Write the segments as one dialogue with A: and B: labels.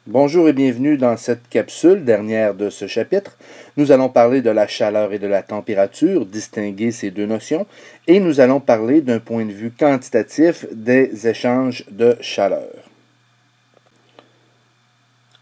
A: Bonjour et bienvenue dans cette capsule dernière de ce chapitre. Nous allons parler de la chaleur et de la température, distinguer ces deux notions, et nous allons parler d'un point de vue quantitatif des échanges de chaleur.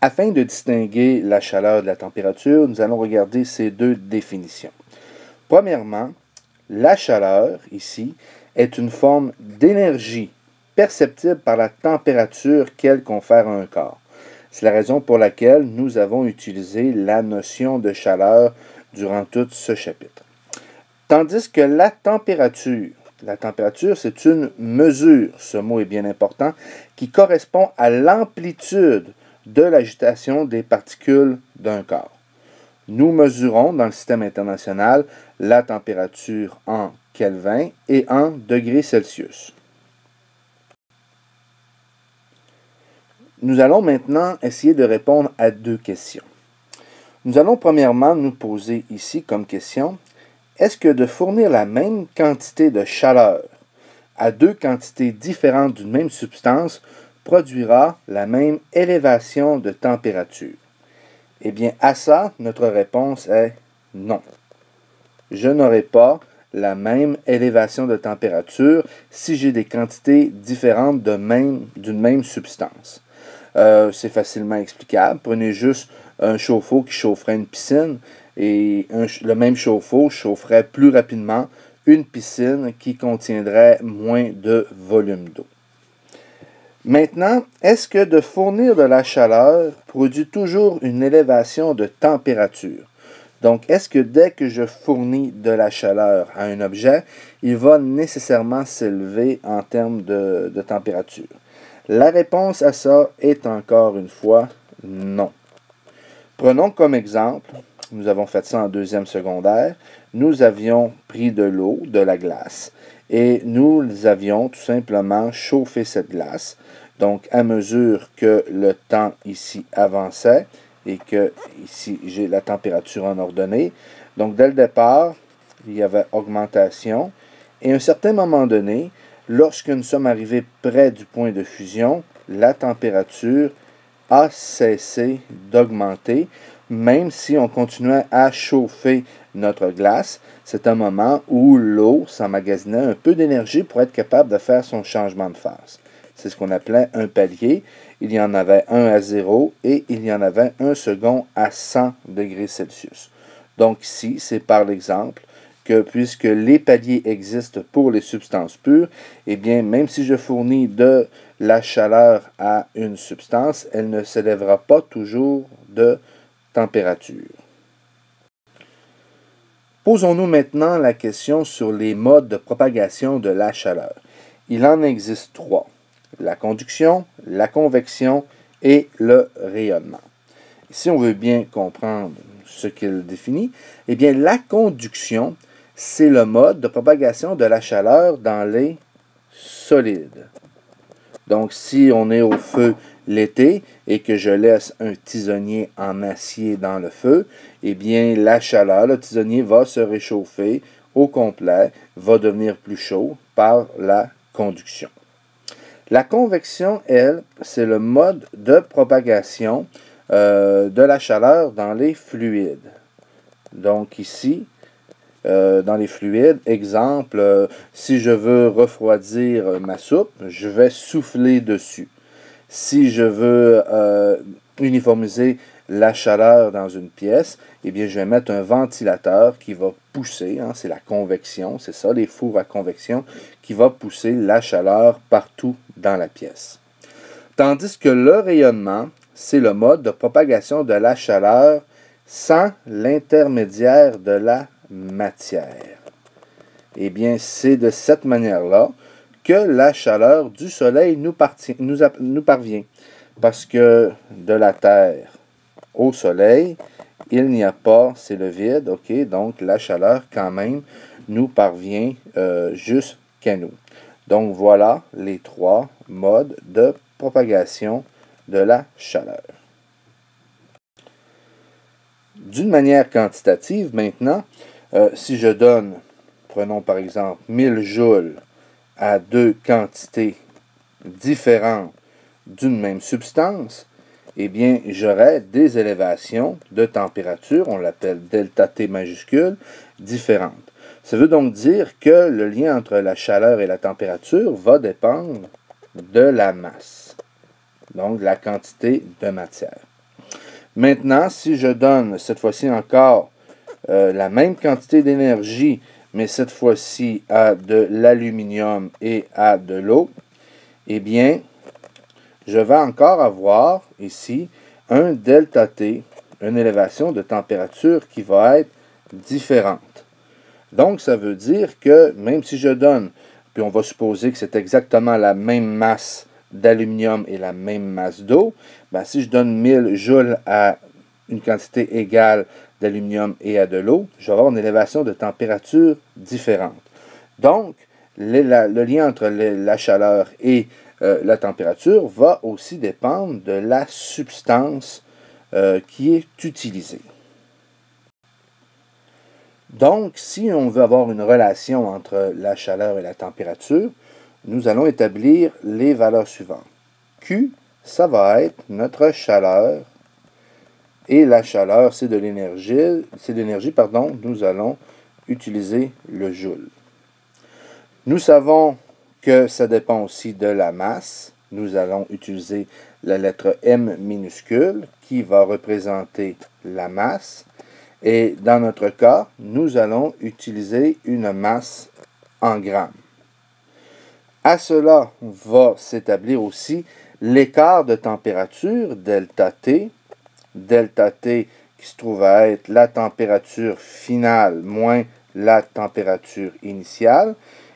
A: Afin de distinguer la chaleur de la température, nous allons regarder ces deux définitions. Premièrement, la chaleur, ici, est une forme d'énergie perceptible par la température qu'elle confère à un corps. C'est la raison pour laquelle nous avons utilisé la notion de chaleur durant tout ce chapitre. Tandis que la température, c'est une mesure, ce mot est bien important, qui correspond à l'amplitude de l'agitation des particules d'un corps. Nous mesurons dans le système international la température en Kelvin et en degrés Celsius. Nous allons maintenant essayer de répondre à deux questions. Nous allons premièrement nous poser ici comme question, est-ce que de fournir la même quantité de chaleur à deux quantités différentes d'une même substance produira la même élévation de température? Eh bien, à ça, notre réponse est non. Je n'aurai pas la même élévation de température si j'ai des quantités différentes d'une même substance. C'est facilement explicable. Prenez juste un chauffe-eau qui chaufferait une piscine et le même chauffe-eau chaufferait plus rapidement une piscine qui contiendrait moins de volume d'eau. Maintenant, est-ce que de fournir de la chaleur produit toujours une élévation de température? Donc, est-ce que dès que je fournis de la chaleur à un objet, il va nécessairement s'élever en termes de température? La réponse à ça est encore une fois non. Prenons comme exemple, nous avons fait ça en deuxième secondaire, nous avions pris de l'eau, de la glace, et nous avions tout simplement chauffé cette glace. Donc, à mesure que le temps ici avançait et que ici j'ai la température en ordonnée, donc dès le départ, il y avait augmentation, et à un certain moment donné, lorsque nous sommes arrivés près du point de fusion, la température a cessé d'augmenter, même si on continuait à chauffer notre glace. C'est un moment où l'eau s'emmagasinait un peu d'énergie pour être capable de faire son changement de phase. C'est ce qu'on appelait un palier. Il y en avait un à 0 et il y en avait un second à 100 degrés Celsius. Donc ici, c'est par l'exemple que puisque les paliers existent pour les substances pures, eh bien, même si je fournis de la chaleur à une substance, elle ne s'élèvera pas toujours de température. Posons-nous maintenant la question sur les modes de propagation de la chaleur. Il en existe trois: la conduction, la convection et le rayonnement. Si on veut bien comprendre ce qu'il définit, eh bien, la conduction, c'est le mode de propagation de la chaleur dans les solides. Donc, si on est au feu l'été et que je laisse un tisonnier en acier dans le feu, eh bien, la chaleur, le tisonnier va se réchauffer au complet, va devenir plus chaud par la conduction. La convection, elle, c'est le mode de propagation de la chaleur dans les fluides. Donc ici, dans les fluides, exemple, si je veux refroidir ma soupe, je vais souffler dessus. Si je veux uniformiser la chaleur dans une pièce, eh bien, je vais mettre un ventilateur qui va pousser, c'est la convection, c'est ça, les fours à convection, qui va pousser la chaleur partout dans la pièce. Tandis que le rayonnement, c'est le mode de propagation de la chaleur sans l'intermédiaire de la matière. Eh bien, c'est de cette manière-là que la chaleur du Soleil nous parvient. Parce que de la Terre au Soleil, il n'y a pas, c'est le vide, ok, donc la chaleur quand même nous parvient jusqu'à nous. Donc voilà les trois modes de propagation de la chaleur. D'une manière quantitative maintenant, si je donne, prenons par exemple 1000 joules à deux quantités différentes d'une même substance, eh bien, j'aurai des élévations de température, on l'appelle delta T majuscule, différentes. Ça veut donc dire que le lien entre la chaleur et la température va dépendre de la masse, donc de la quantité de matière. Maintenant, si je donne cette fois-ci encore la même quantité d'énergie, mais cette fois-ci à de l'aluminium et à de l'eau, eh bien, je vais encore avoir ici un delta T, une élévation de température qui va être différente. Donc, ça veut dire que même si je donne, puis on va supposer que c'est exactement la même masse d'aluminium et la même masse d'eau, ben, si je donne 1000 joules à une quantité égale d'aluminium et à de l'eau, je vais avoir une élévation de température différente. Donc, le lien entre la chaleur et la température va aussi dépendre de la substance qui est utilisée. Donc, si on veut avoir une relation entre la chaleur et la température, nous allons établir les valeurs suivantes. Q, ça va être notre chaleur, et la chaleur, c'est de l'énergie, nous allons utiliser le joule. Nous savons que ça dépend aussi de la masse. Nous allons utiliser la lettre M minuscule qui va représenter la masse. Et dans notre cas, nous allons utiliser une masse en grammes. À cela va s'établir aussi l'écart de température, delta T. Delta T qui se trouve à être la température finale moins la température initiale.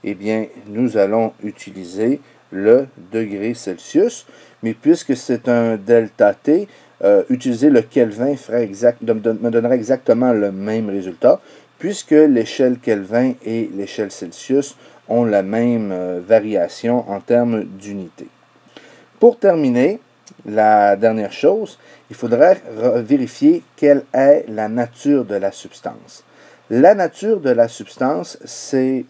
A: Eh bien, nous allons utiliser le degré Celsius. Mais puisque c'est un delta T, utiliser le Kelvin me donnerait exactement le même résultat, puisque l'échelle Kelvin et l'échelle Celsius ont la même variation en termes d'unité. Pour terminer, la dernière chose, il faudrait vérifier quelle est la nature de la substance. La nature de la substance, c'est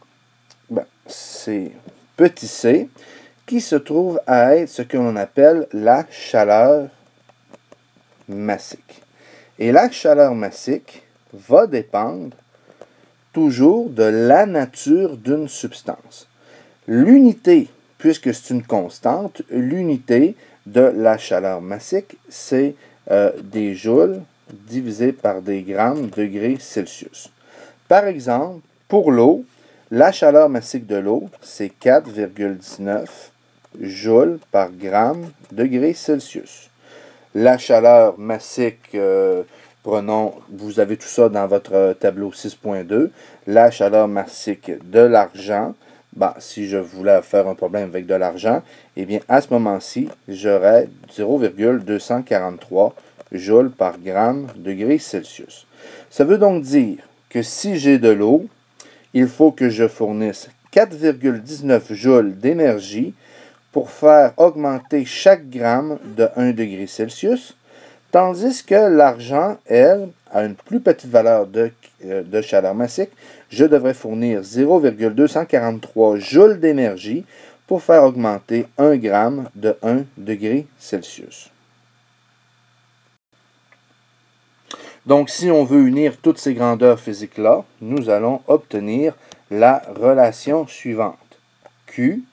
A: petit c, qui se trouve à être ce que l'on appelle la chaleur massique. Et la chaleur massique va dépendre toujours de la nature d'une substance. L'unité, puisque c'est une constante, l'unité de la chaleur massique, c'est des joules divisé par des grammes degrés Celsius. Par exemple, pour l'eau, la chaleur massique de l'eau, c'est 4,19 joules par gramme degré Celsius. La chaleur massique, vous avez tout ça dans votre tableau 6.2, la chaleur massique de l'argent, si je voulais faire un problème avec de l'argent, eh bien, à ce moment-ci, j'aurais 0,243 joules par gramme degré Celsius. Ça veut donc dire que si j'ai de l'eau, il faut que je fournisse 4,19 joules d'énergie pour faire augmenter chaque gramme de 1 degré Celsius, tandis que l'argent, elle, a une plus petite valeur de chaleur massique. Je devrais fournir 0,243 joules d'énergie pour faire augmenter 1 gramme de 1 degré Celsius. Donc, si on veut unir toutes ces grandeurs physiques-là, nous allons obtenir la relation suivante. Q,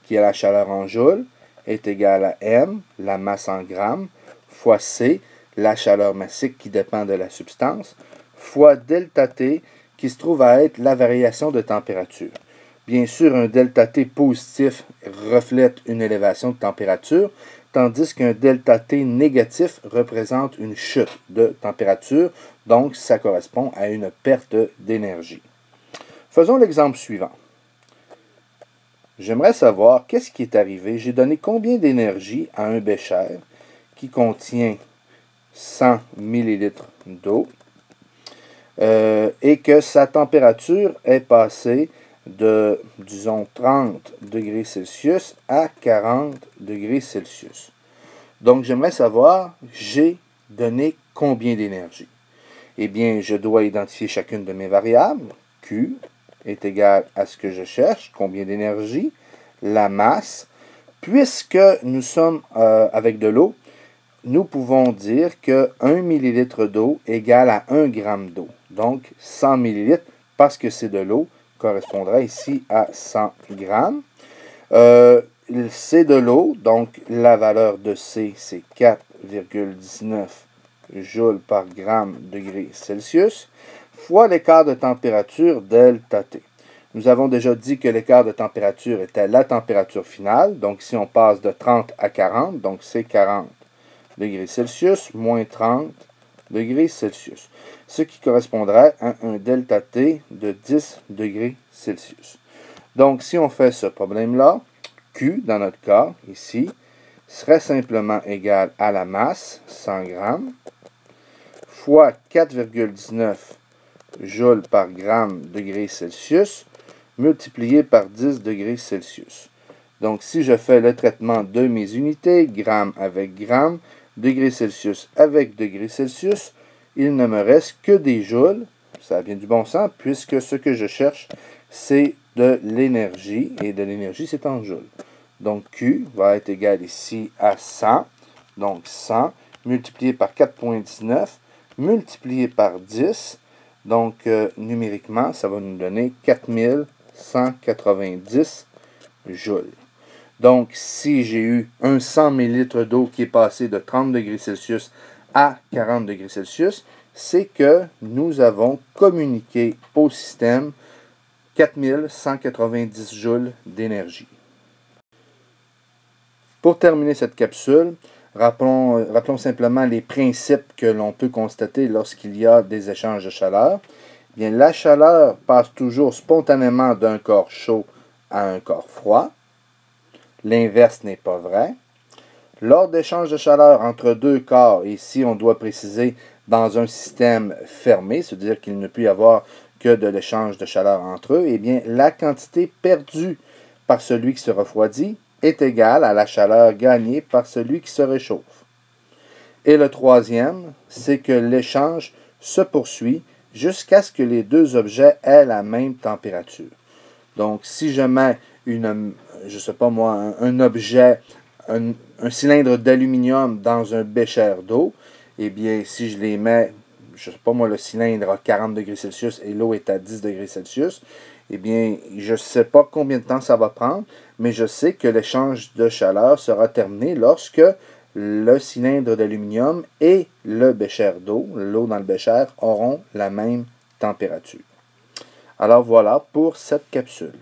A: qui est la chaleur en joules, est égale à M, la masse en grammes, fois C, la chaleur massique qui dépend de la substance, fois delta T, qui se trouve à être la variation de température. Bien sûr, un delta T positif reflète une élévation de température, tandis qu'un delta T négatif représente une chute de température, donc ça correspond à une perte d'énergie. Faisons l'exemple suivant. J'aimerais savoir qu'est-ce qui est arrivé. J'ai donné combien d'énergie à un bécher qui contient 100 ml d'eau et que sa température est passée de, disons, 30 degrés Celsius à 40 degrés Celsius. Donc, j'aimerais savoir, j'ai donné combien d'énergie? Eh bien, je dois identifier chacune de mes variables. Q est égal à ce que je cherche, combien d'énergie, la masse. Puisque nous sommes avec de l'eau, nous pouvons dire que 1 millilitre d'eau égale à 1 gramme d'eau. Donc, 100 millilitres, parce que c'est de l'eau, correspondra ici à 100 grammes. C'est de l'eau, donc la valeur de C, c'est 4,19 joules par gramme degré Celsius, fois l'écart de température delta T. Nous avons déjà dit que l'écart de température était la température finale, donc si on passe de 30 à 40, donc c'est 40 degrés Celsius moins 30 degrés Celsius, ce qui correspondrait à un delta T de 10 degrés Celsius. Donc, si on fait ce problème-là, Q, dans notre cas, ici, serait simplement égal à la masse, 100 grammes, fois 4,19 joules par gramme degré Celsius, multiplié par 10 degrés Celsius. Donc, si je fais le traitement de mes unités, grammes avec grammes, degrés Celsius avec degrés Celsius, il ne me reste que des joules. Ça vient du bon sens, puisque ce que je cherche, c'est de l'énergie, et de l'énergie, c'est en joules. Donc, Q va être égal ici à 100, donc 100, multiplié par 4,19, multiplié par 10, donc numériquement, ça va nous donner 4190 joules. Donc, si j'ai eu un 100 ml d'eau qui est passé de 30 degrés Celsius à 40 degrés Celsius, c'est que nous avons communiqué au système 4190 joules d'énergie. Pour terminer cette capsule, rappelons simplement les principes que l'on peut constater lorsqu'il y a des échanges de chaleur. Bien, la chaleur passe toujours spontanément d'un corps chaud à un corps froid. L'inverse n'est pas vrai. Lors d'échanges de chaleur entre deux corps, ici on doit préciser dans un système fermé, c'est-à-dire qu'il ne peut y avoir que de l'échange de chaleur entre eux, eh bien la quantité perdue par celui qui se refroidit est égale à la chaleur gagnée par celui qui se réchauffe. Et le troisième, c'est que l'échange se poursuit jusqu'à ce que les deux objets aient la même température. Donc, si je mets je sais pas moi, un objet, un cylindre d'aluminium dans un bécher d'eau, eh bien, si je les mets, je sais pas moi, le cylindre à 40 degrés Celsius et l'eau est à 10 degrés Celsius, eh bien, je ne sais pas combien de temps ça va prendre, mais je sais que l'échange de chaleur sera terminé lorsque le cylindre d'aluminium et le bécher d'eau, l'eau dans le bécher, auront la même température. Alors voilà pour cette capsule.